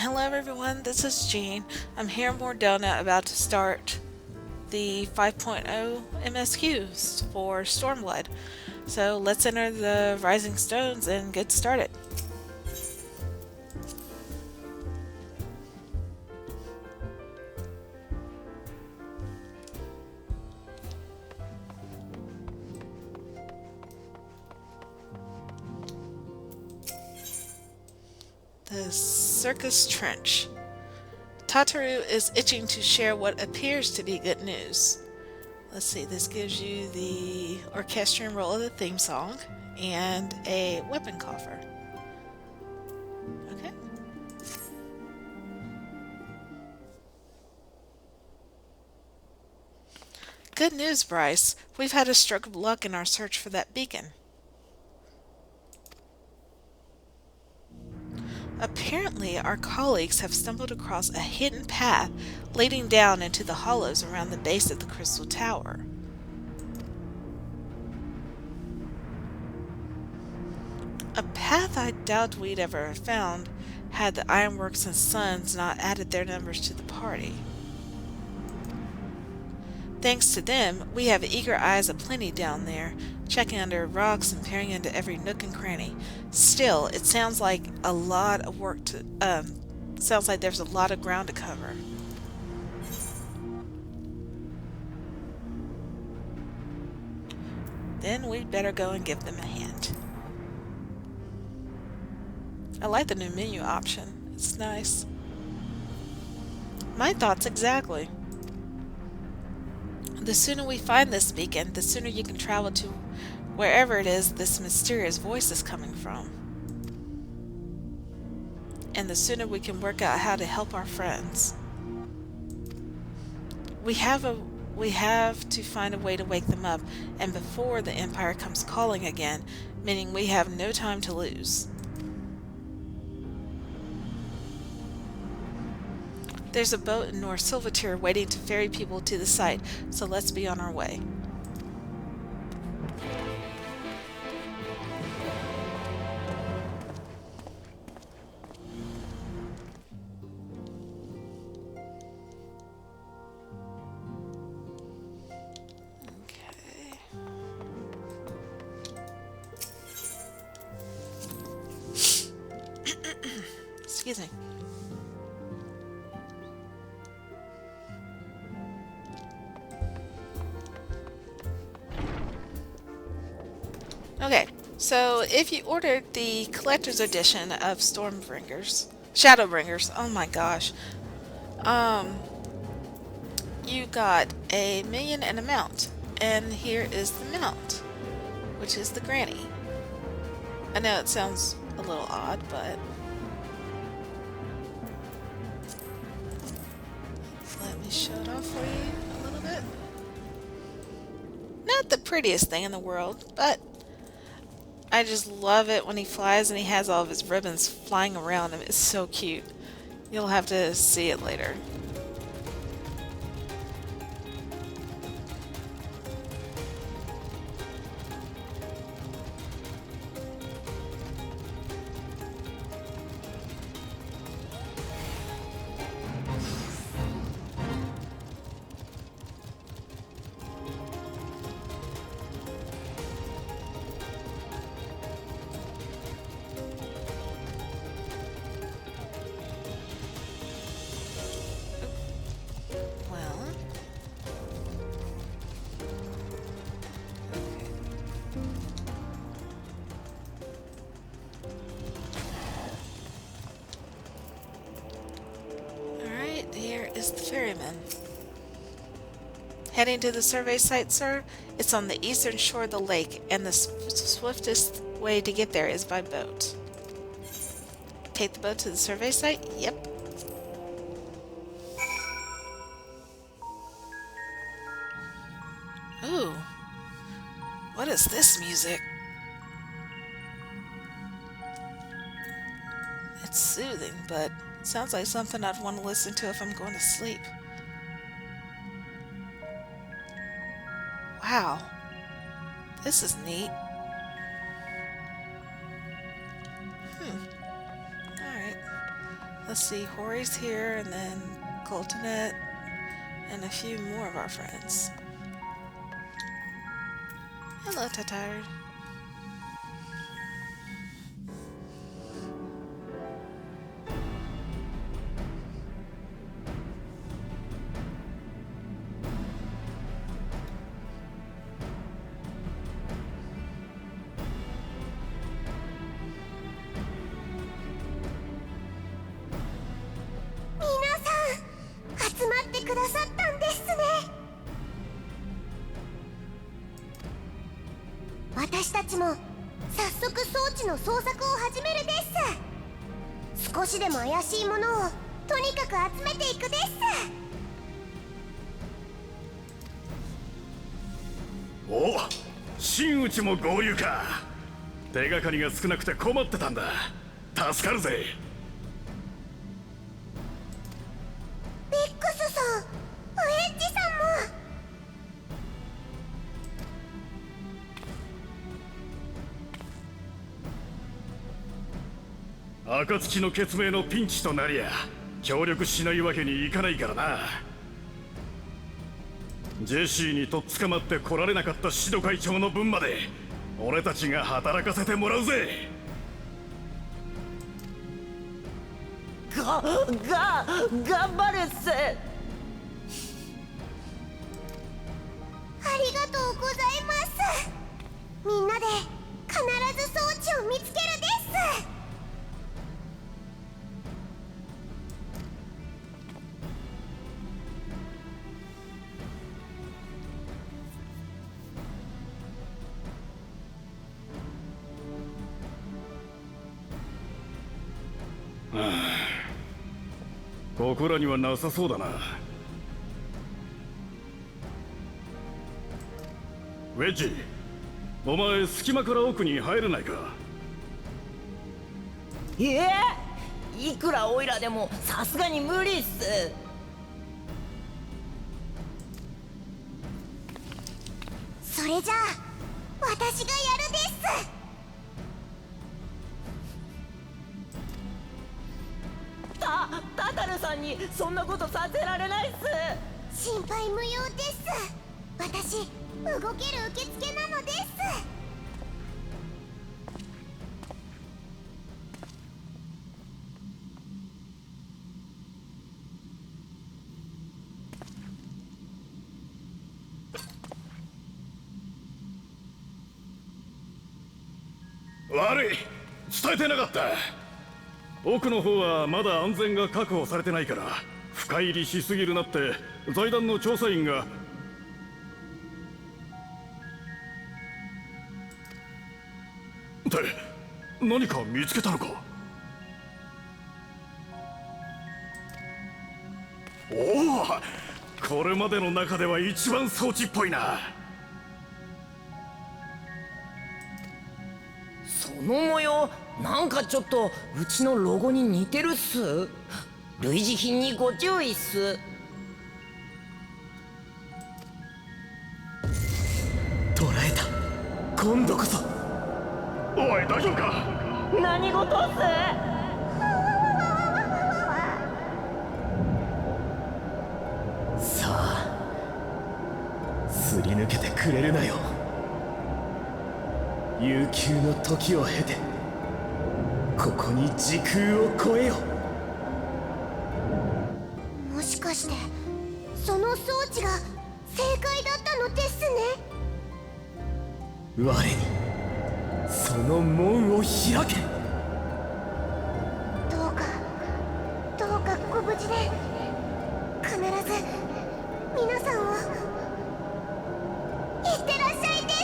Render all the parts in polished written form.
Hello everyone, this is Jean. I'm here in Mordona about to start the 5.0 MSQs for Stormblood. So let's enter the Rising Stones and get started. The Syrcus Trench. Tataru is itching to share what appears to be good news. Let's see, this gives you the orchestrion roll of the theme song and a weapon coffer. Okay. Good news, Bryce. We've had a stroke of luck in our search for that beacon. Apparently, our colleagues have stumbled across a hidden path leading down into the hollows around the base of the Crystal Tower. A path I doubt we'd ever have found had the Ironworks and Sons not added their numbers to the party. Thanks to them, we have eager eyes aplenty down there, checking under rocks and peering into every nook and cranny. Still, it sounds like a lot of work to, sounds like there's a lot of ground to cover. Then we'd better go and give them a hand. I like the new menu option. It's nice. My thoughts exactly. The sooner we find this beacon, the sooner you can travel to wherever it is this mysterious voice is coming from. And the sooner we can work out how to help our friends. We have to find a way to wake them up, and before the Empire comes calling again, meaning we have no time to lose. There's a boat in North Silvertier waiting to ferry people to the site, so let's be on our way. Okay. Excuse me. Okay, so if you ordered the collector's edition of Shadowbringers, oh my gosh, you got a million and a mount, and here is the mount, which is the granny. I know it sounds a little odd, but let me show it off for you a little bit. Not the prettiest thing in the world, but I just love it when he flies and he has all of his ribbons flying around him. It's so cute. You'll have to see it later. Is the ferryman. Heading to the survey site, sir? It's on the eastern shore of the lake, and the swiftest way to get there is by boat. Take the boat to the survey site? Yep. Ooh. What is this music? It's soothing, but it sounds like something I'd want to listen to if I'm going to sleep. Wow. This is neat. Alright. Let's see, Hori's here, and then Coltonet, and a few more of our friends. Hello, Tatar.私たちも早速装置の捜索を始めるです。少しでも怪しいものをとにかく集めていくです。お、真打ちも合流か。手がかりが少なくて困ってたんだ。助かるぜ。ベックスさん、ウェッジさんも。暁の決命のピンチとなりゃ協力しないわけにいかないからな。ジェシーにとっ捕まって来られなかったシド会長の分まで俺たちが働かせてもらうぜ。頑張るっす。ありがとうございます。みんなで必ず装置を見つけるです。ここらにはなさそうだな。ウェッジ、お前隙間から奥に入れないか。いくらオイラでもさすがに無理っす。それじゃあ私がやるです。タタルさんにそんなことさせられないっす。心配無用です。私動ける受付なのです。悪い、伝えてなかった。奥の方はまだ安全が確保されてないから深入りしすぎるなって財団の調査員が。って何か見つけたのか。おお、これまでの中では一番装置っぽいな。その模様なんかちょっとうちのロゴに似てるっす。類似品にご注意っす。捕らえた、今度こそ。おい、大丈夫か。何事っす。さあすり抜けてくれるなよ。悠久の時を経てここに時空を超えよ。もしかしてその装置が正解だったのですね。我にその門を開け。どうかご無事で必ず皆さんを。いってらっしゃいです。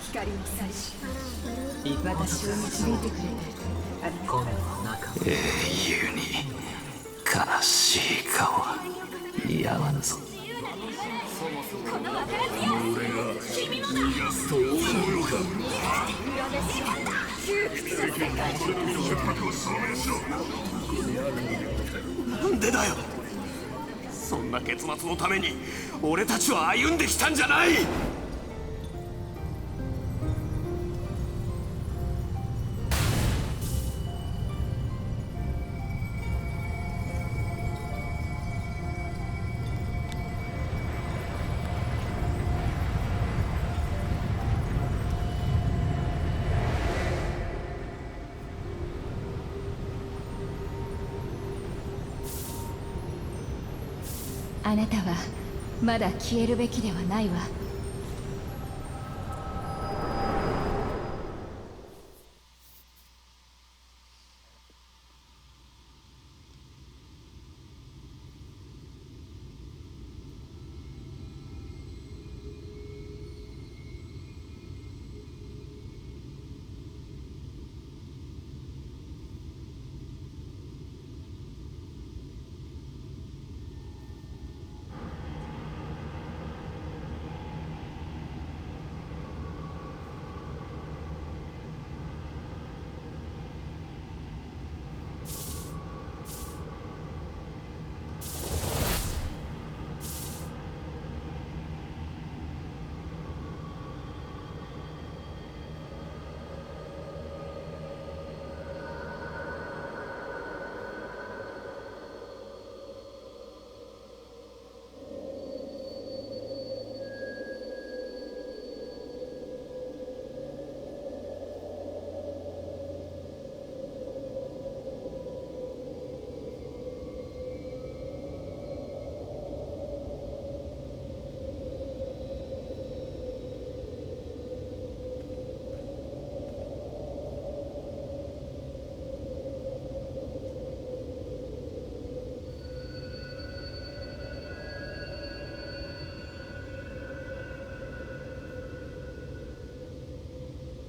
光の祭司、私を導いてくれてありがとう。英雄に悲しい顔は似合わぬぞ。なんでだよ。そんな結末のために俺たちは歩んできたんじゃない。あなたはまだ消えるべきではないわ。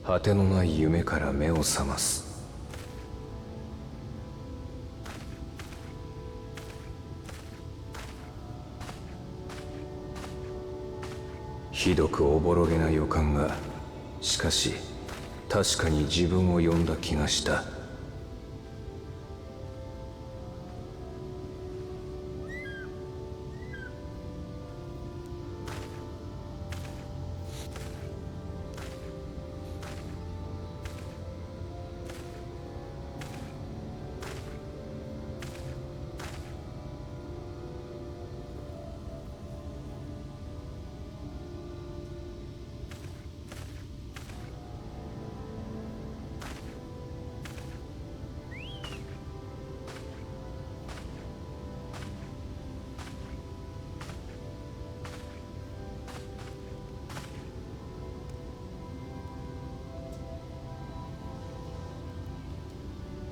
果てのない夢から目を覚ます。ひどくおぼろげな予感が、しかし確かに自分を呼んだ気がした。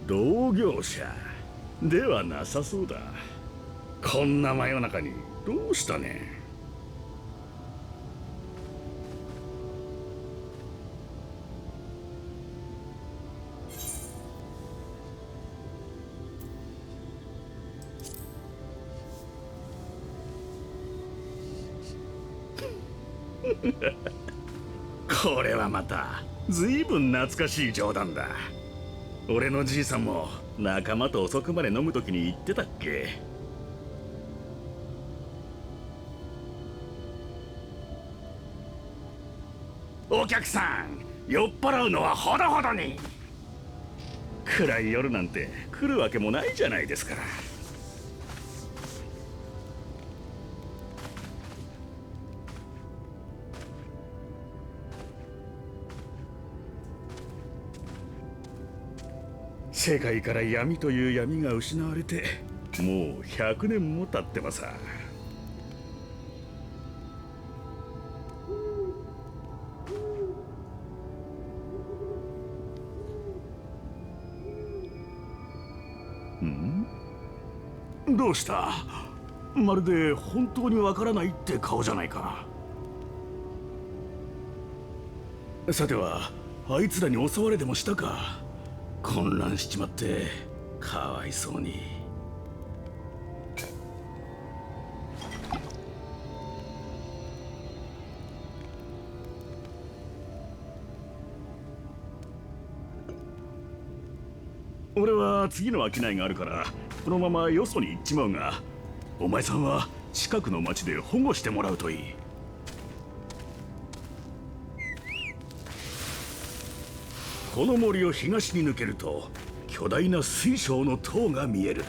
同業者ではなさそうだ。こんな真夜中にどうしたね。これはまた随分懐かしい冗談だ。俺のじいさんも仲間と遅くまで飲むときに言ってたっけ。お客さん、酔っ払うのはほどほどに。暗い夜なんて来るわけもないじゃないですから。世界から闇という闇が失われてもう100年も経ってますさ。どうした？まるで本当にわからないって顔じゃないか。さてはあいつらに襲われでもしたか。混乱しちまってかわいそうに。俺は次の商いがあるからこのままよそに行っちまうが、お前さんは近くの町で保護してもらうといい。この森を東に抜けると巨大な水晶の塔が見える。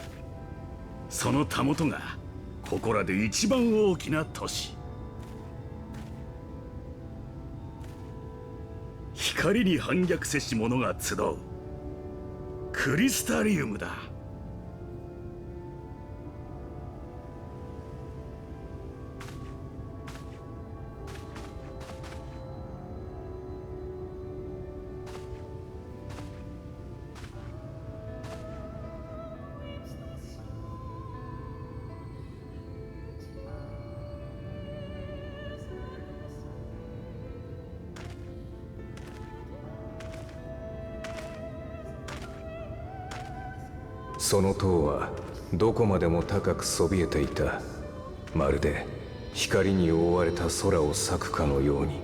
そのたもとがここらで一番大きな都市。光に反逆せし者が集うクリスタリウムだ。その塔はどこまでも高くそびえていた。まるで光に覆われた空を裂くかのように。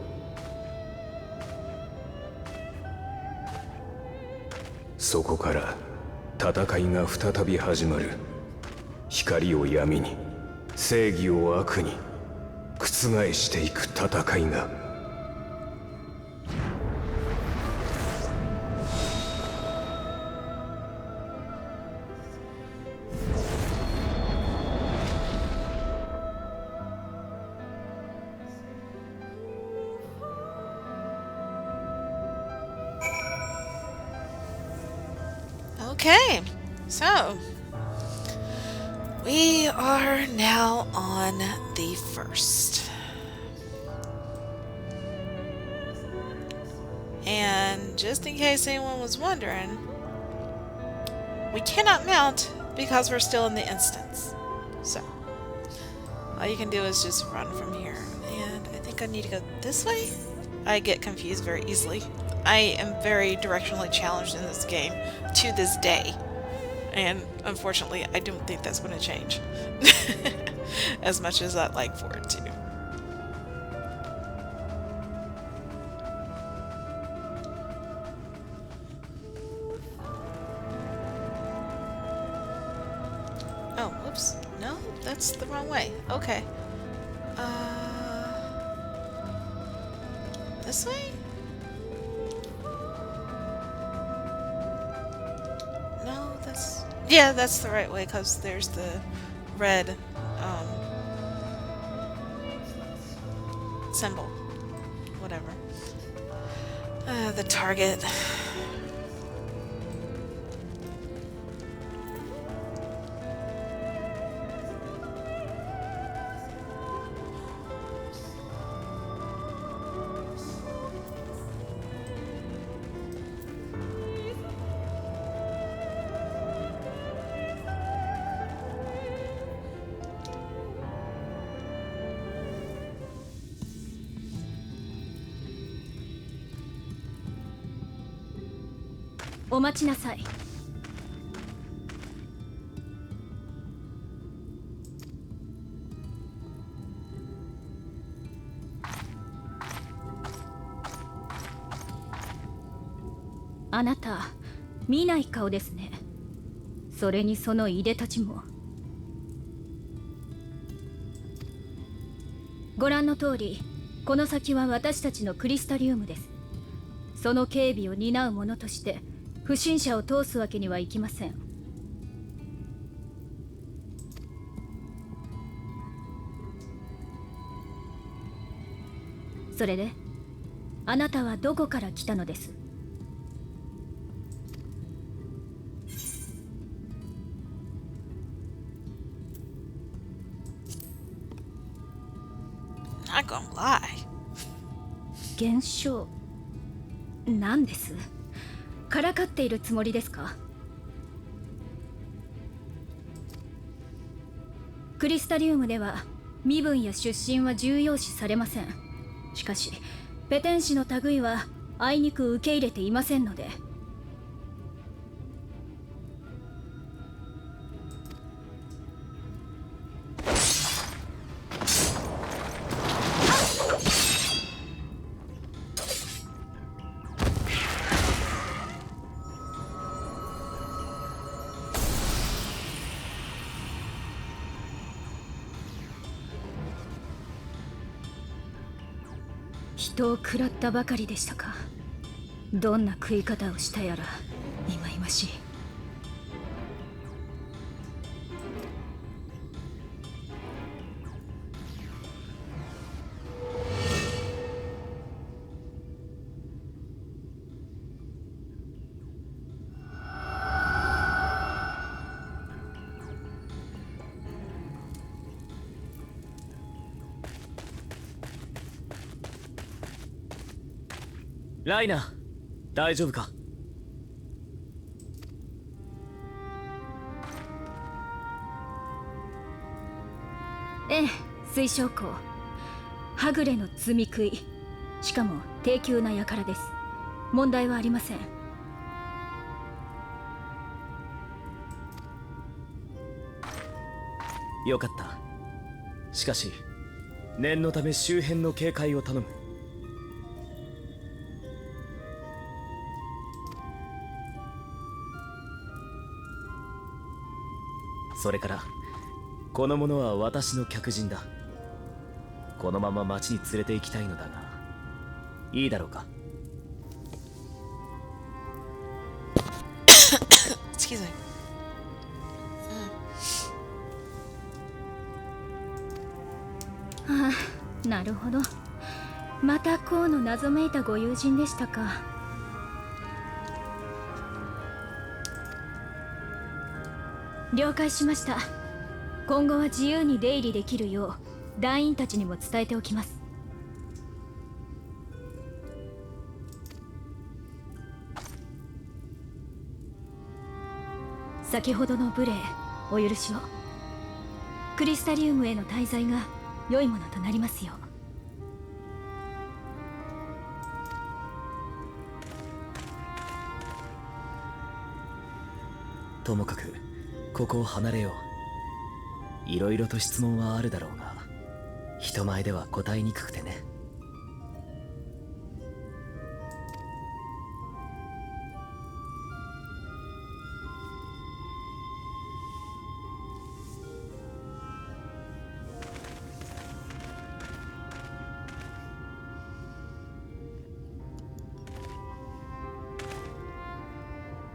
そこから戦いが再び始まる。光を闇に、正義を悪に覆していく戦いが。Okay, so we are now on the first. And just in case anyone was wondering, we cannot mount because we're still in the instance. So all you can do is just run from here. And I think I need to go this way? I get confused very easily. I am very directionally challenged in this game to this day. And unfortunately, I don't think that's going to change. As much as I'd like for it to. Oh, whoops. No, that's the wrong way. Okay. This way? No, that's... Yeah, that's the right way, because there's the red, symbol. Whatever. The target.「お待ちなさい」あなた見ない顔ですね。それにそのいでたちも。ご覧の通り、この先は私たちのクリスタリウムです。その警備を担う者として不審者を通すわけにはいきません。それであなたはどこから来たのです？Not gonna lie. 現象なんです？からかっているつもりですか？クリスタリウムでは身分や出身は重要視されません。しかしペテン師の類はあいにく受け入れていませんので。人を食らったばかりでしたか。どんな食い方をしたやら忌々しい。ライナー、大丈夫か？ええ、水晶港。はぐれの積み食い。しかも低級な輩です。問題はありません。よかった。しかし念のため周辺の警戒を頼む。それからこの者は私の客人だ。このまま町に連れて行きたいのだが、いいだろうか。Excuse me. はあ、なるほど。また河の謎めいたご友人でしたか。了解しました。今後は自由に出入りできるよう団員たちにも伝えておきます。先ほどの無礼お許しを。クリスタリウムへの滞在が良いものとなりますよ。ともかくここを離れよう。いろいろと質問はあるだろうが、人前では答えにくくてね。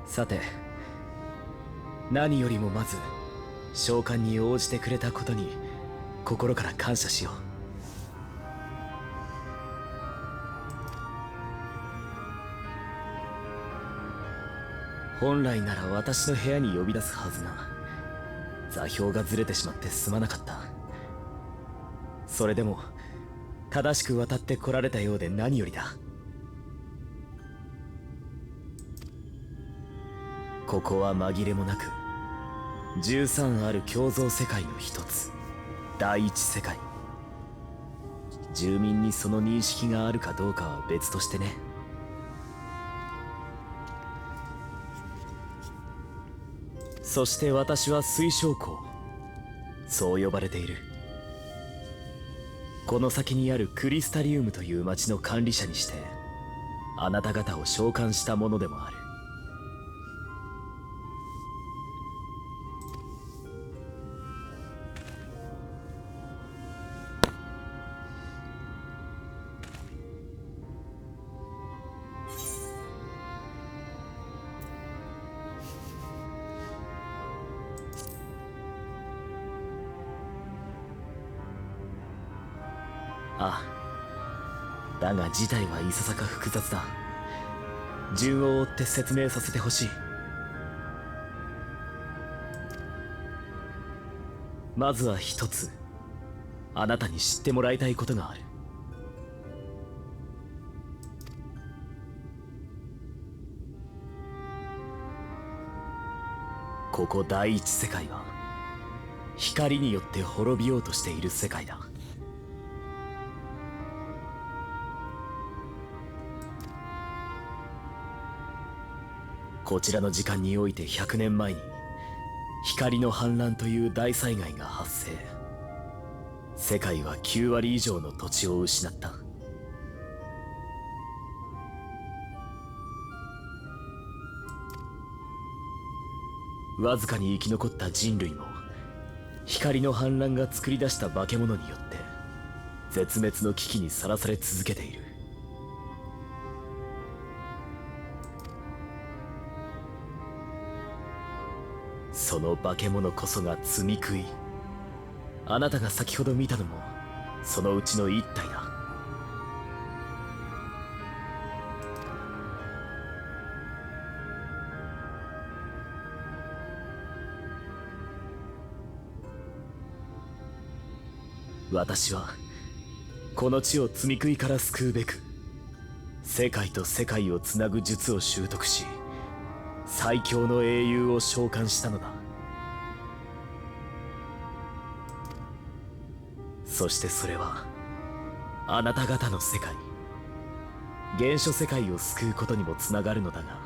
さて、何よりもまず召喚に応じてくれたことに心から感謝しよう。本来なら私の部屋に呼び出すはずが、座標がずれてしまってすまなかった。それでも正しく渡ってこられたようで何よりだ。ここは紛れもなく13ある共造世界の一つ、第一世界。住民にその認識があるかどうかは別としてね。そして私は水晶港、そう呼ばれている。この先にあるクリスタリウムという町の管理者にしてあなた方を召喚したものでもある。ああ、だが事態はいささか複雑だ。順を追って説明させてほしい。まずは一つ、あなたに知ってもらいたいことがある。ここ第一世界は光によって滅びようとしている世界だ。こちらの時間において100年前に光の氾濫という大災害が発生。世界は9割以上の土地を失った。わずかに生き残った人類も光の氾濫が作り出した化け物によって絶滅の危機にさらされ続けている。その化け物こそが罪食い。あなたが先ほど見たのもそのうちの一体だ。私はこの地を罪食いから救うべく世界と世界をつなぐ術を習得し、最強の英雄を召喚したのだ。そしてそれはあなた方の世界、原初世界を救うことにもつながるのだが、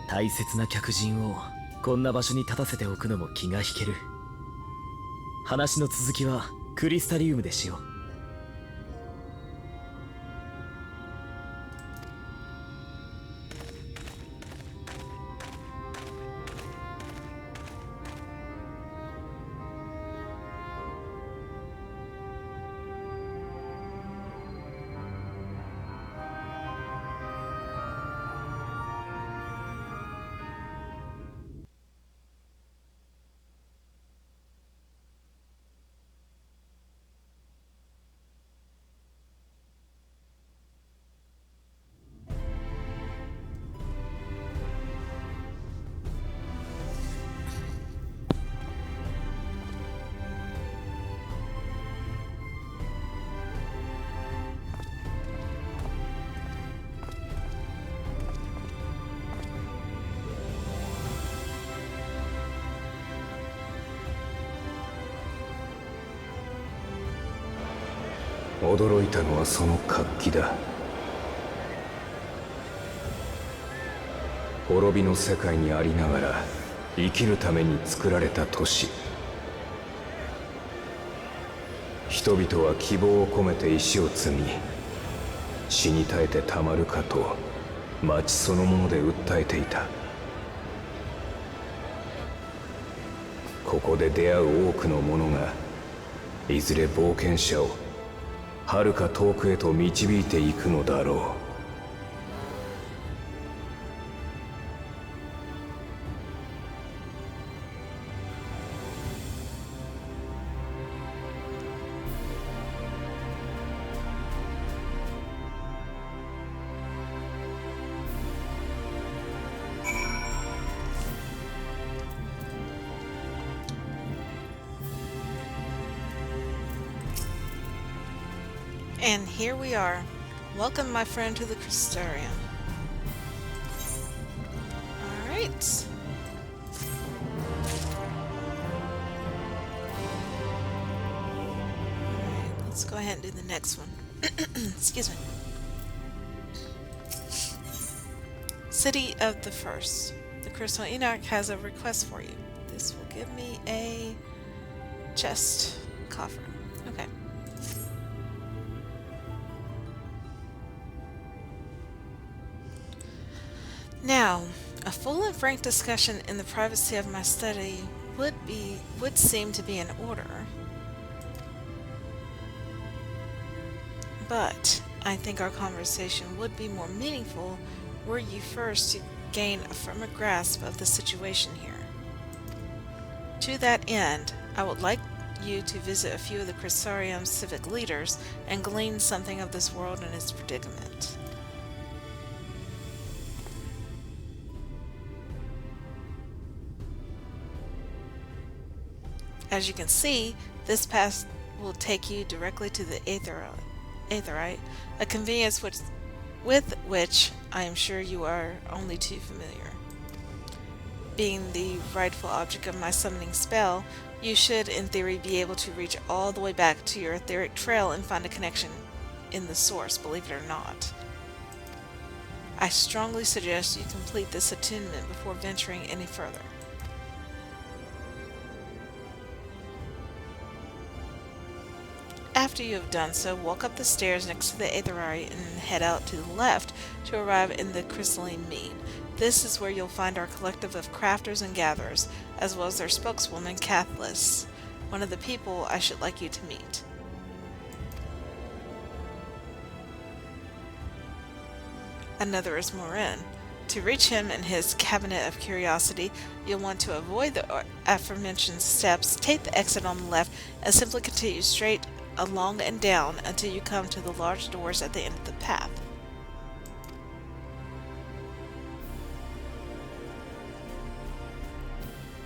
大切な客人をこんな場所に立たせておくのも気が引ける。話の続きはクリスタリウムでしよう。驚いたのはその活気だ。滅びの世界にありながら生きるために作られた都市。人々は希望を込めて石を積み、死に絶えてたまるかと町そのもので訴えていた。ここで出会う多くの者がいずれ冒険者を遥か遠くへと導いていくのだろう。And here we are. Welcome, my friend, to the Crystarium. Alright. Alright, let's go ahead and do the next one. Excuse me. City of the First. The Crystal Enoch has a request for you. This will give me a chest coffer. Okay. Now, a full and frank discussion in the privacy of my study would seem to be in order. But I think our conversation would be more meaningful were you first to gain a firmer grasp of the situation here. To that end, I would like you to visit a few of the Crystarium's civic leaders and glean something of this world and its predicament. As you can see, this path will take you directly to the Aetherite, a convenience with which I am sure you are only too familiar. Being the rightful object of my summoning spell, You should, in theory, be able to reach all the way back to your etheric trail and find a connection in the source, believe it or not. I strongly suggest you complete this attunement before venturing any further. After you have done so, walk up the stairs next to the aethery and head out to the left to arrive in the crystalline mead. This is where you'll find our collective of crafters and gatherers, as well as their spokeswoman, Cathlis, one of the people I should like you to meet. Another is Morin. To reach him and his cabinet of curiosity, you'll want to avoid the aforementioned steps, take the exit on the left, and simply continue straight along and down until you come to the large doors at the end of the path.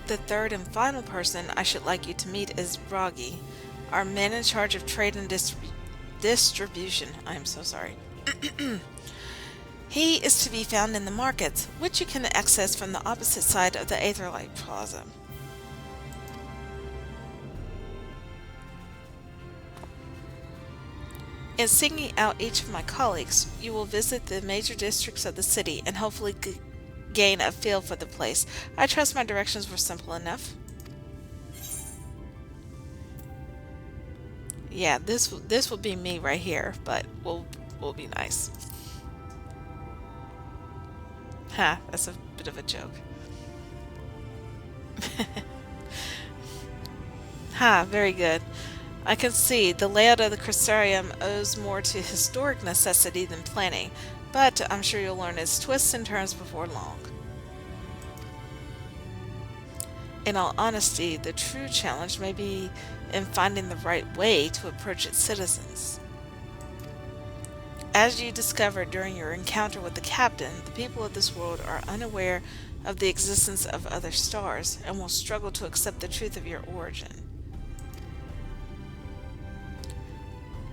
The third and final person I should like you to meet is Bragi, our man in charge of trade and distribution. I am so sorry. He is to be found in the markets, which you can access from the opposite side of the Aetherlight Plaza. In seeking out each of my colleagues, you will visit the major districts of the city and hopefully gain a feel for the place. I trust my directions were simple enough. Yeah, this will be me right here, but will be nice. Ha, that's a bit of a joke. Ha, very good. I can see the layout of the Crystarium owes more to historic necessity than planning, but I'm sure you'll learn its twists and turns before long. In all honesty, the true challenge may be in finding the right way to approach its citizens. As you discovered during your encounter with the captain, the people of this world are unaware of the existence of other stars and will struggle to accept the truth of your origin.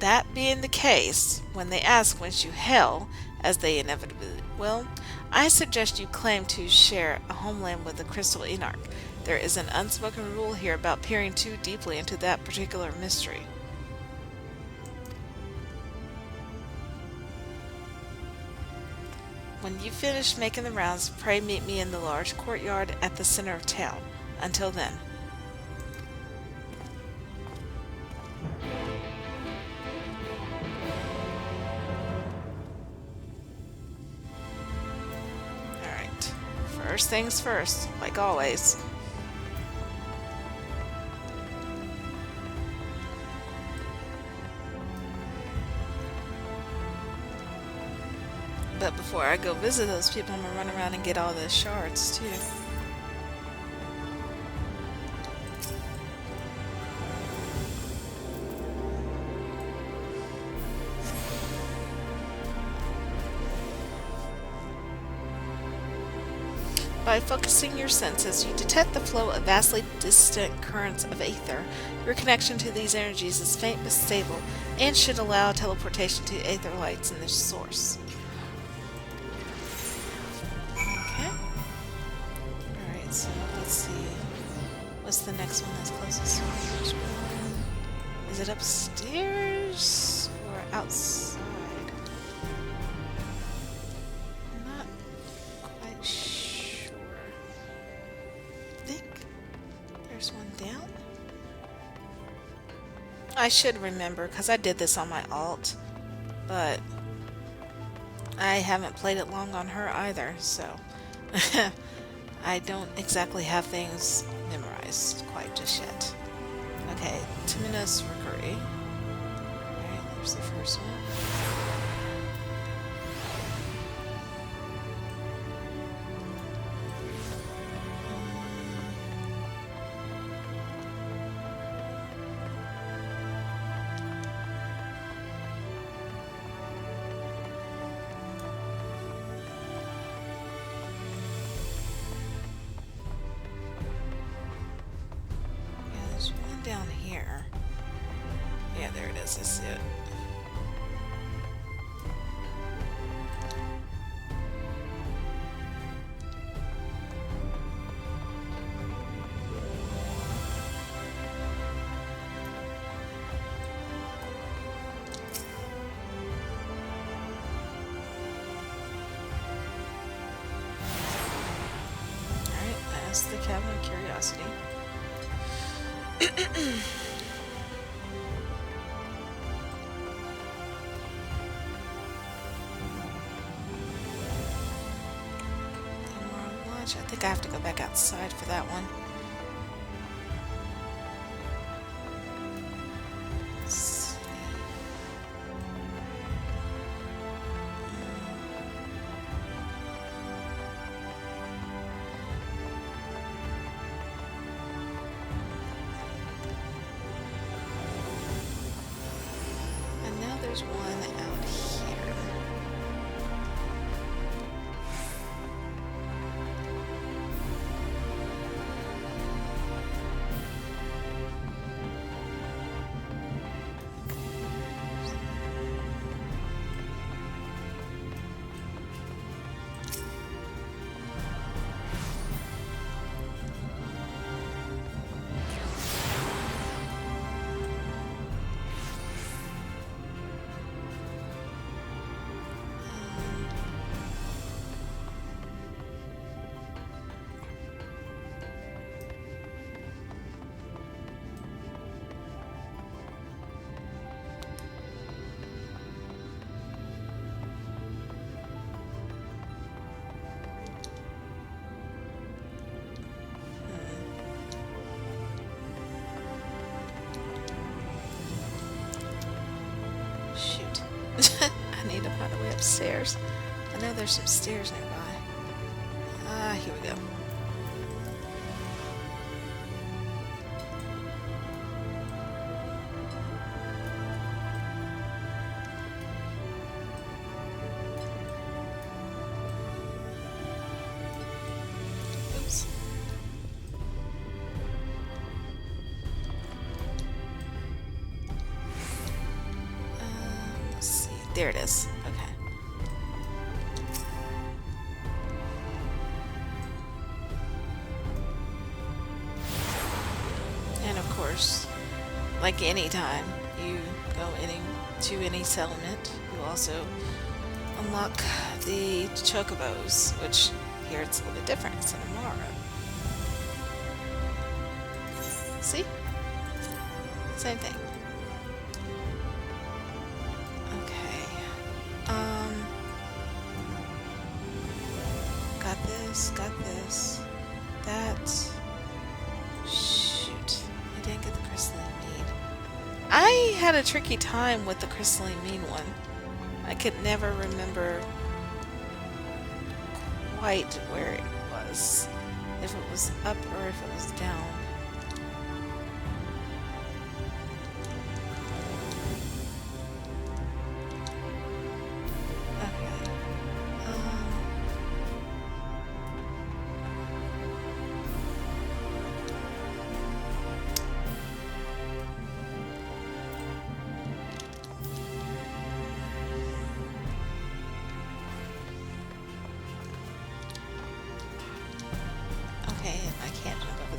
That being the case, when they ask whence you hail, as they inevitably will, I suggest you claim to share a homeland with the Crystal Enarch. There is an unspoken rule here about peering too deeply into that particular mystery. When you finish making the rounds, pray meet me in the large courtyard at the center of town. Until then. Alright. First things first, like always. But before I go visit those people, I'm gonna run around and get all the shards too. By focusing your senses, you detect the flow of vastly distant currents of aether. Your connection to these energies is faint but stable, and should allow teleportation to aether lights in their source. So let's see. What's the next one that's closest to me? Is it upstairs or outside? I'm not quite sure. I think there's one down. I should remember because I did this on my alt, but I haven't played it long on her either, so I don't exactly have things memorized quite just yet. Okay, Timinous Rookery. Alright, there's the first one. Down here. Yeah, there it is. I see it. This is the cabin of curiosity. I think I have to go back outside for that one. Let's see. And now there's one out here. Shoot. I need to find a way upstairs. I know there's some stairs nearby. Ah, here we go. Oops. Let's see. There it is. Okay. And of course, like any time you go to any settlement, you also unlock the chocobos, which here it's a little bit different. It's an Amara. See? Same thing. Okay. Got this, that. Shoot. I didn't get the crystalline mead. I had a tricky time with the crystalline mead one. I could never remember quite where it was. If it was up or if it was down.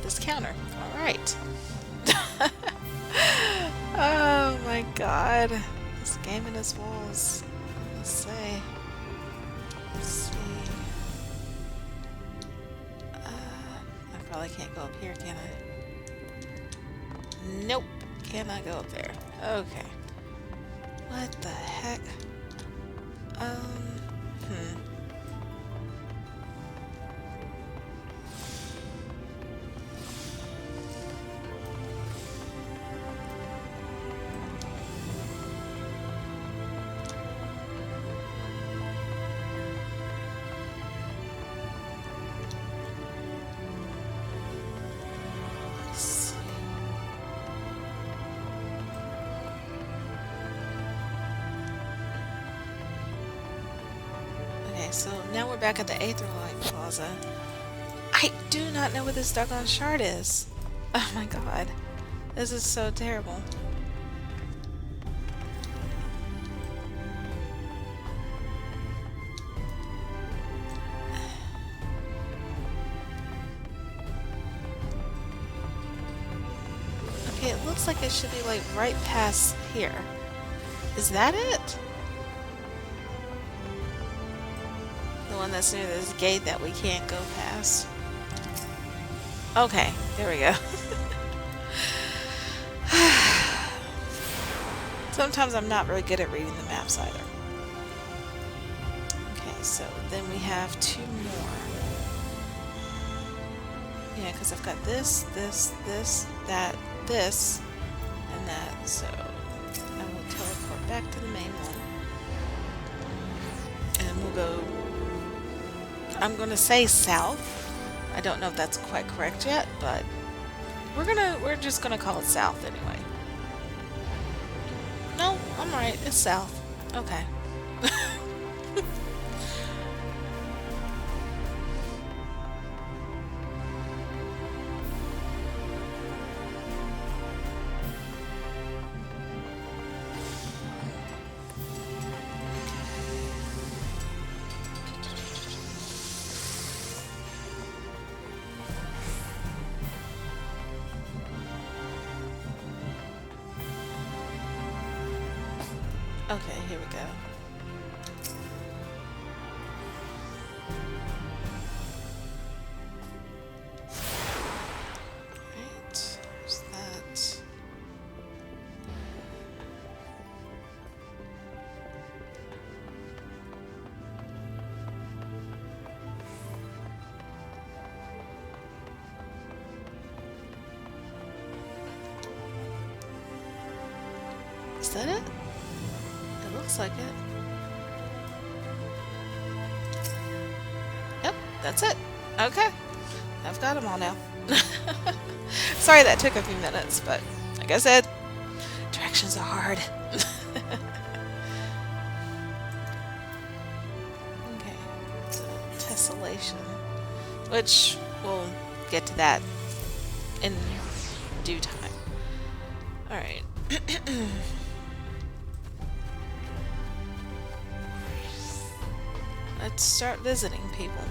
This counter. Alright. Oh my god. This game and its walls. I must say. Let's see. I probably can't go up here, can I? Nope. Cannot go up there. Okay. What the heck? So now we're back at the Aetherlight Plaza. I do not know where this doggone shard is. Oh my god. This is so terrible. Okay, it looks like it should be like right past here. Is that it? The one that's near this gate that we can't go past. Okay, there we go. Sometimes I'm not very good at reading the maps either. Okay, so then we have 2 more. Yeah, because I've got this, that, this, and that, so I will teleport back to the main one. And we'll go, I'm going to say south. I don't know if that's quite correct yet, but we're just gonna call it south anyway. No, I'm right, it's south. Okay. Okay, here we go. Right, there's that. Is that it? Looks like it. Yep, that's it. Okay. I've got them all now. Sorry that took a few minutes, but like I said, directions are hard. Okay, so tessellation, which we'll get to that in due time. Alright. Let's start visiting people.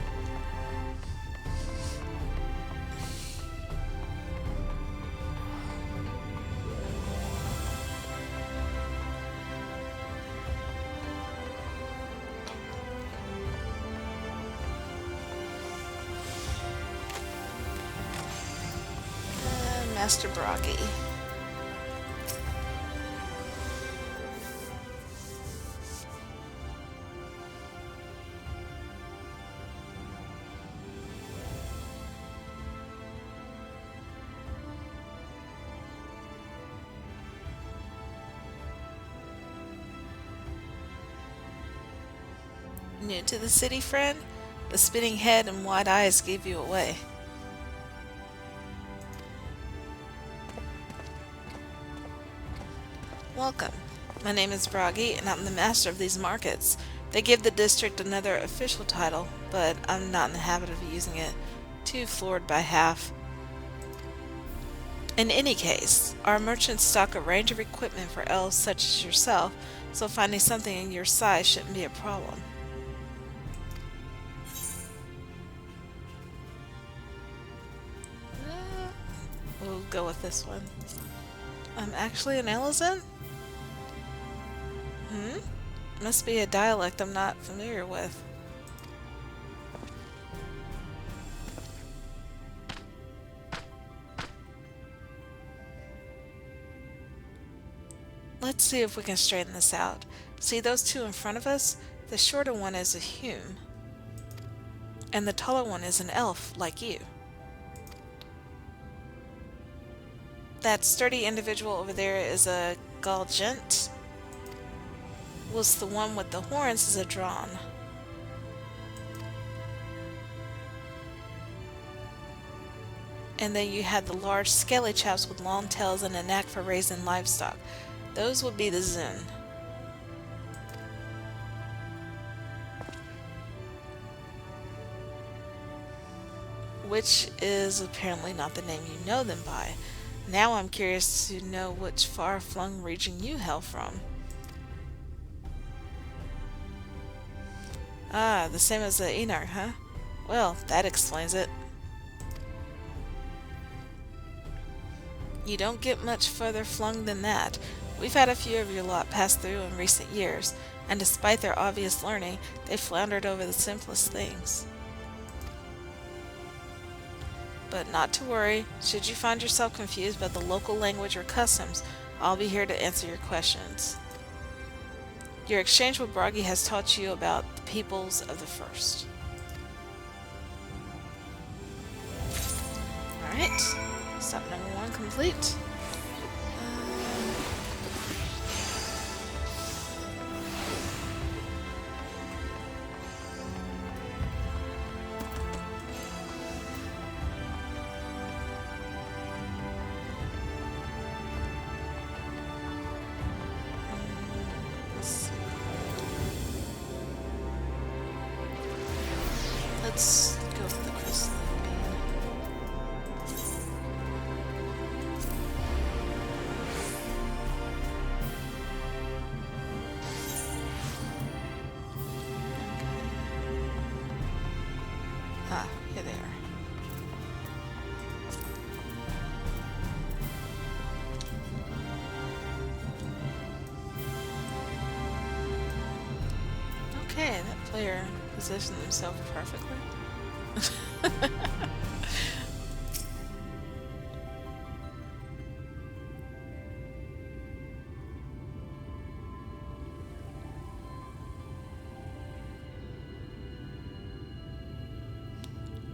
Master Broggy. New to the city, friend? The spinning head and wide eyes gave you away. Welcome. My name is Broggy, and I'm the master of these markets. They give the district another official title, but I'm not in the habit of using it. Too floored by half. In any case, our merchants stock a range of equipment for elves such as yourself, so finding something in your size shouldn't be a problem. We'll go with this one. I'm actually an Elizan? Must be a dialect I'm not familiar with. Let's see if we can straighten this out. See those two in front of us? The shorter one is a hume, and the taller one is an elf, like you. That sturdy individual over there is a Galgent, whilst the one with the horns is a Drawn. And then you had the large scaly chaps with long tails and a knack for raising livestock. Those would be the Zun. Which is apparently not the name you know them by. Now I'm curious to know which far-flung region you hail from. Ah, the same as the Enar, huh? Well, that explains it. You don't get much further flung than that. We've had a few of your lot pass through in recent years, and despite their obvious learning, they floundered over the simplest things. But not to worry, should you find yourself confused by the local language or customs, I'll be here to answer your questions. Your exchange with Bragi has taught you about the peoples of the first. Alright, step number 1 complete. Let's go with the crystal. Ah, here they are. Okay, that player positioned himself perfectly.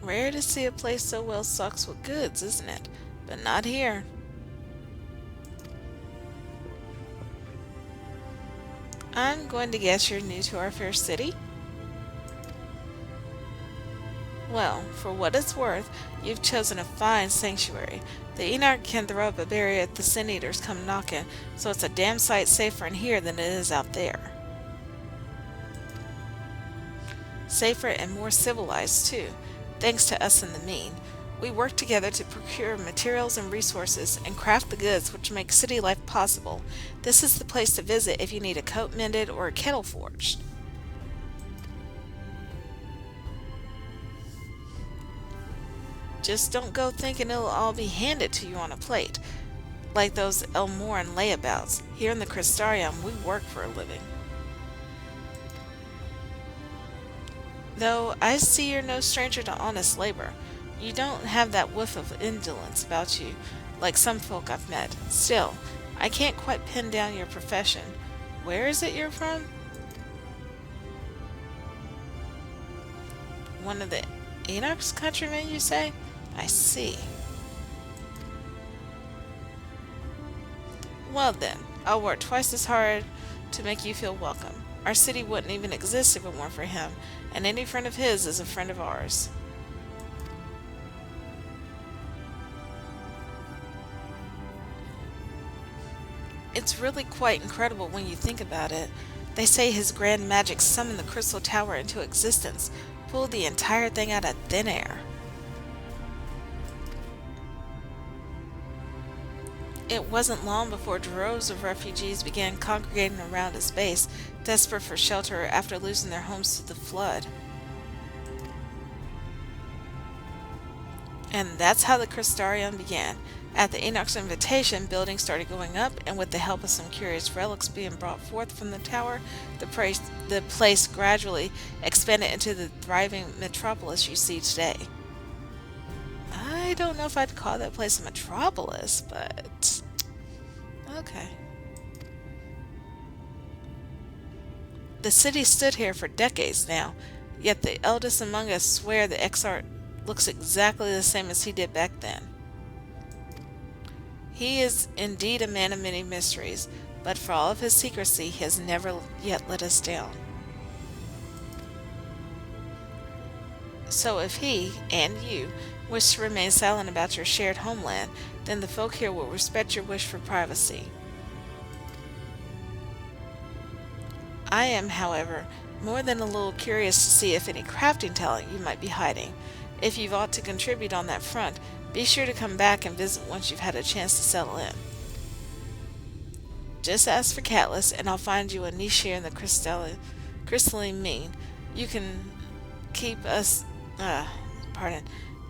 Rare to see a place so well stocked with goods, isn't it? But not here. I'm going to guess you're new to our fair city? Well, for what it's worth, you've chosen a fine sanctuary. The Enoch can throw up a barrier if the Sin Eaters come knocking, so it's a damn sight safer in here than it is out there. Safer and more civilized, too, thanks to us and the mean. We work together to procure materials and resources and craft the goods which make city life possible. This is the place to visit if you need a coat mended or a kettle forged. Just don't go thinking it'll all be handed to you on a plate, like those Elmoran layabouts. Here in the Crystarium, we work for a living. Though I see you're no stranger to honest labor. You don't have that whiff of indolence about you, like some folk I've met. Still, I can't quite pin down your profession. Where is it you're from? One of the Enoch's countrymen, you say? I see. Well then, I'll work twice as hard to make you feel welcome. Our city wouldn't even exist if it weren't for him, and any friend of his is a friend of ours. It's really quite incredible when you think about it. They say his grand magic summoned the Crystal Tower into existence, pulled the entire thing out of thin air. It wasn't long before droves of refugees began congregating around his base, desperate for shelter after losing their homes to the flood. And that's how the Crystarium began. At the Enoch's invitation, buildings started going up, and with the help of some curious relics being brought forth from the tower, the place gradually expanded into the thriving metropolis you see today. I don't know if I'd call that place a metropolis, but okay. The city stood here for decades now, yet the eldest among us swear the Exarch looks exactly the same as he did back then. He is indeed a man of many mysteries, but for all of his secrecy, he has never yet let us down. So if he, and you, wish to remain silent about your shared homeland, then the folk here will respect your wish for privacy. I am, however, more than a little curious to see if any crafting talent you might be hiding. If you've aught to contribute on that front, be sure to come back and visit once you've had a chance to settle in. Just ask for Catalyst, and I'll find you a niche here in the crystalline mean. You can keep us,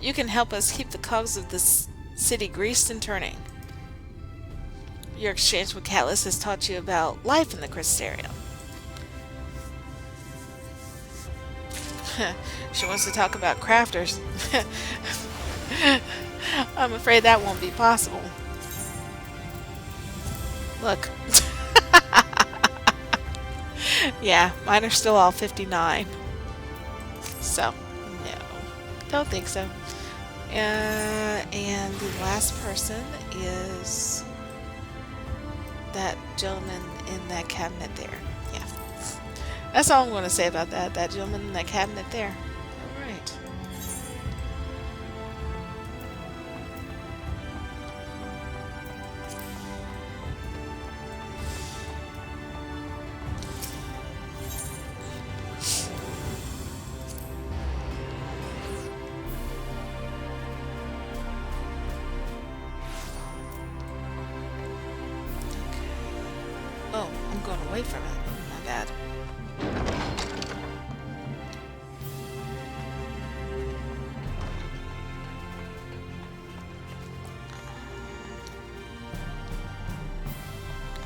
you can help us keep the cogs of this city greased and turning. Your exchange with Catalyst has taught you about life in the Crystarium. She wants to talk about crafters. I'm afraid that won't be possible. Look. Yeah, mine are still all 59. So, no. Don't think so. And the last person is that gentleman in that cabinet there. Yeah. That's all I'm going to say about that. That gentleman in that cabinet there. Alright. Oh, I'm going away from it. Oh, my bad.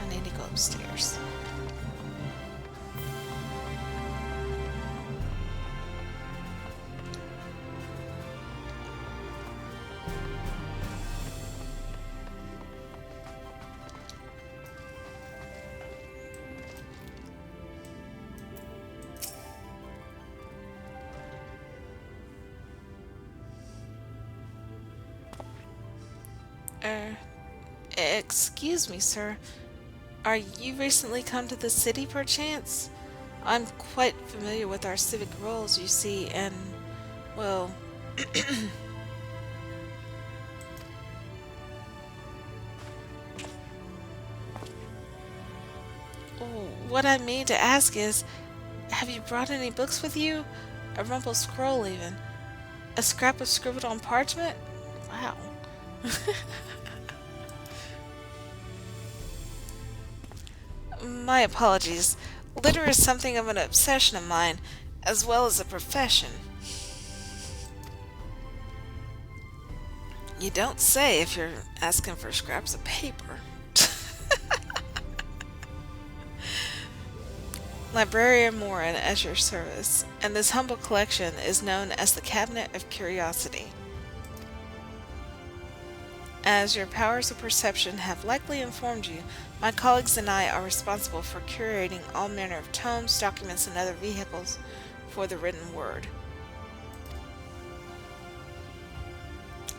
I need to go upstairs. Excuse me, sir. Are you recently come to the city, perchance? I'm quite familiar with our civic roles, you see, and, well... What I mean to ask is, have you brought any books with you? A rumpled scroll, even. A scrap of scribbled on parchment? Wow. My apologies. Litter is something of an obsession of mine, as well as a profession. You don't say if you're asking for scraps of paper. Librarian Morin at your service, and this humble collection is known as the Cabinet of Curiosity. As your powers of perception have likely informed you, my colleagues and I are responsible for curating all manner of tomes, documents, and other vehicles for the written word.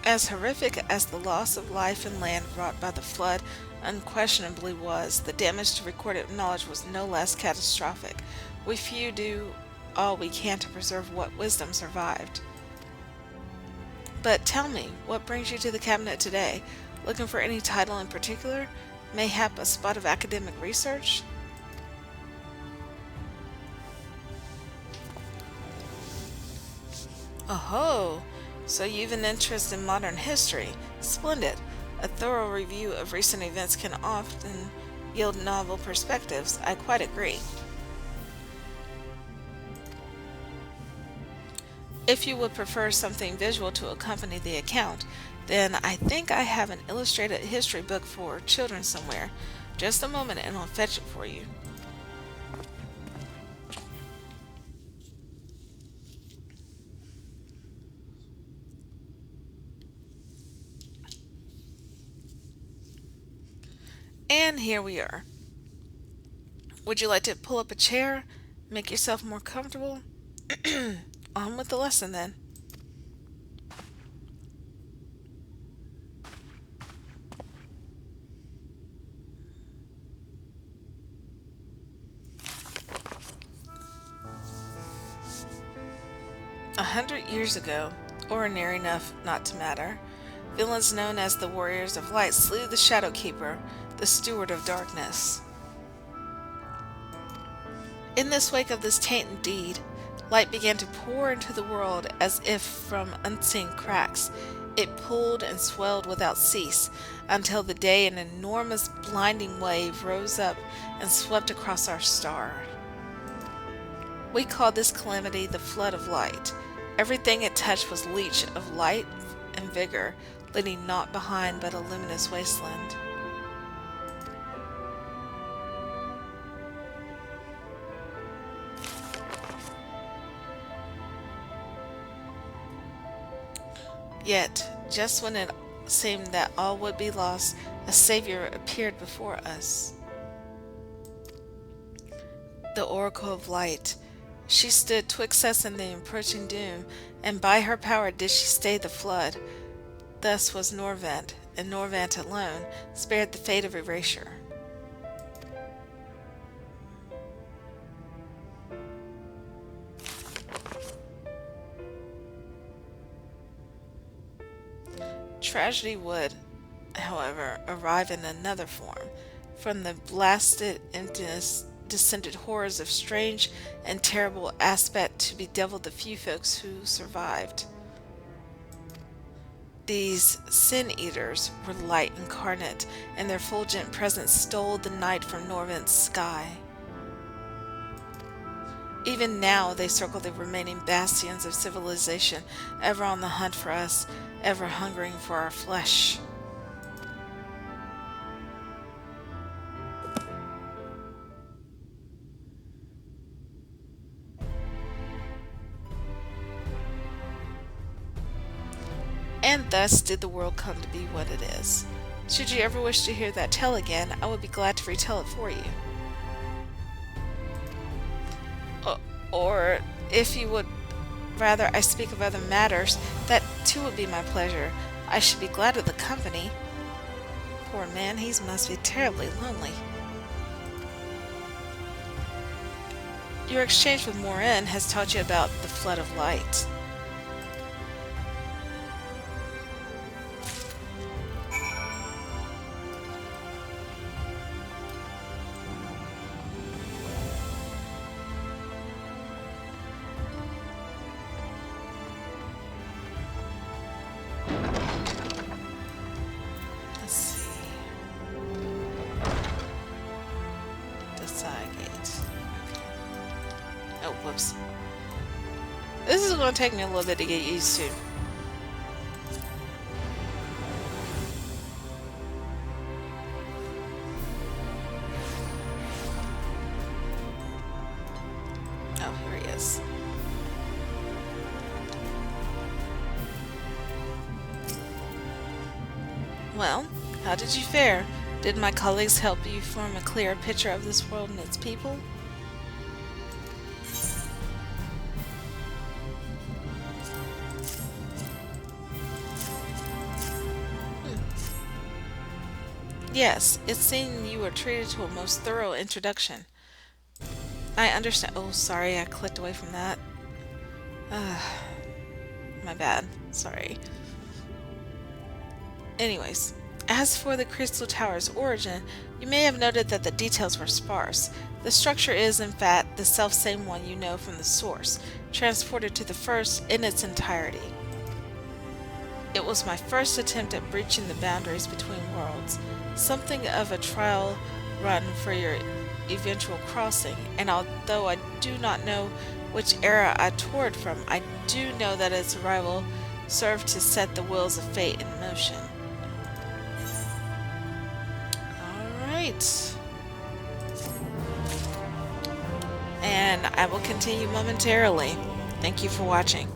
As horrific as the loss of life and land wrought by the flood unquestionably was, the damage to recorded knowledge was no less catastrophic. We few do all we can to preserve what wisdom survived. But tell me, what brings you to the cabinet today? Looking for any title in particular? Mayhap a spot of academic research? Oh, so you've an interest in modern history. Splendid. A thorough review of recent events can often yield novel perspectives. I quite agree. If you would prefer something visual to accompany the account, then I think I have an illustrated history book for children somewhere. Just a moment and I'll fetch it for you. And here we are. Would you like to pull up a chair? Make yourself more comfortable? On with the lesson then. A 100 years ago, or near enough not to matter, villains known as the Warriors of Light slew the Shadow Keeper, the Steward of Darkness. In this wake of this tainted deed, light began to pour into the world as if from unseen cracks. It pulled and swelled without cease until the day an enormous blinding wave rose up and swept across our star. We called this calamity the Flood of Light. Everything it touched was leech of light and vigor, leaving naught behind but a luminous wasteland. Yet, Just when it seemed that all would be lost, a savior appeared before us. The Oracle of Light. She stood twixt us and the approaching doom, and by her power did she stay the flood. Thus was Norvent, and Norvent alone, spared the fate of erasure. Tragedy would, however, arrive in another form. From the blasted emptiness descended horrors of strange and terrible aspect to bedevil the few folks who survived. These sin-eaters were light incarnate, and their fulgent presence stole the night from Norvent's sky. Even now they circle the remaining bastions of civilization, ever on the hunt for us, ever hungering for our flesh. And thus did the world come to be what it is. Should you ever wish to hear that tale again, I would be glad to retell it for you. Or if you would rather I speak of other matters, that too would be my pleasure. I should be glad of the company. Poor man, he must be terribly lonely. Your exchange with Morin has taught you about the flood of light. This is going to take me a little bit to get used to. Oh, here he is. Well, how did you fare? Did my colleagues help you form a clearer picture of this world and its people? Yes, it seemed you were treated to a most thorough introduction. I understand. Oh, sorry, I clicked away from that. My bad. Sorry. Anyways, as for the Crystal Tower's origin, you may have noted that the details were sparse. The structure is, in fact, the self-same one you know from the source, transported to the first in its entirety. It was my first attempt at breaching the boundaries between worlds. Something of a trial run for your eventual crossing, and although I do not know which era I toured from, I do know that its arrival served to set the wheels of fate in motion. Alright. And I will continue momentarily. Thank you for watching.